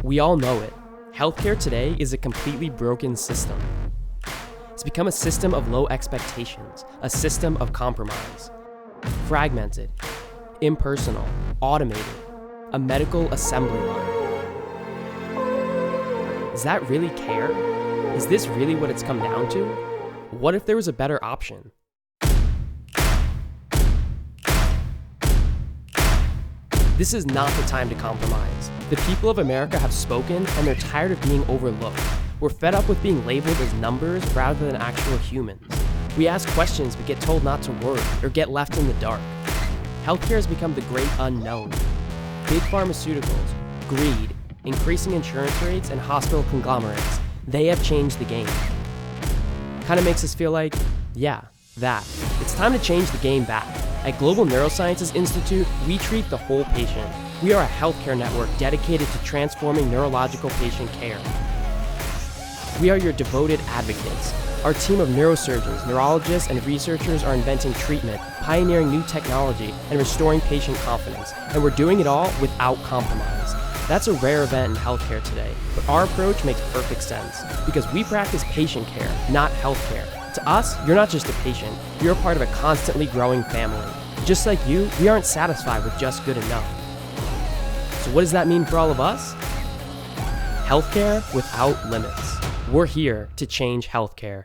We all know it. Healthcare today is a completely broken system. It's become a system of low expectations, a system of compromise. Fragmented, impersonal, automated, a medical assembly line. Is that really care? Is this really what it's come down to? What if there was a better option? This is not the time to compromise. The people of America have spoken, and they're tired of being overlooked. We're fed up with being labeled as numbers rather than actual humans. We ask questions but get told not to worry or get left in the dark. Healthcare has become the great unknown. Big pharmaceuticals, greed, increasing insurance rates, and hospital conglomerates, they have changed the game. Kind of makes us feel like, yeah, that. It's time to change the game back. At Global Neurosciences Institute, we treat the whole patient. We are a healthcare network dedicated to transforming neurological patient care. We are your devoted advocates. Our team of neurosurgeons, neurologists, and researchers are inventing treatment, pioneering new technology, and restoring patient confidence. And we're doing it all without compromise. That's a rare event in healthcare today, but our approach makes perfect sense because we practice patient care, not healthcare. To us, you're not just a patient, you're a part of a constantly growing family. Just like you, we aren't satisfied with just good enough. So what does that mean for all of us? Healthcare without limits. We're here to change healthcare.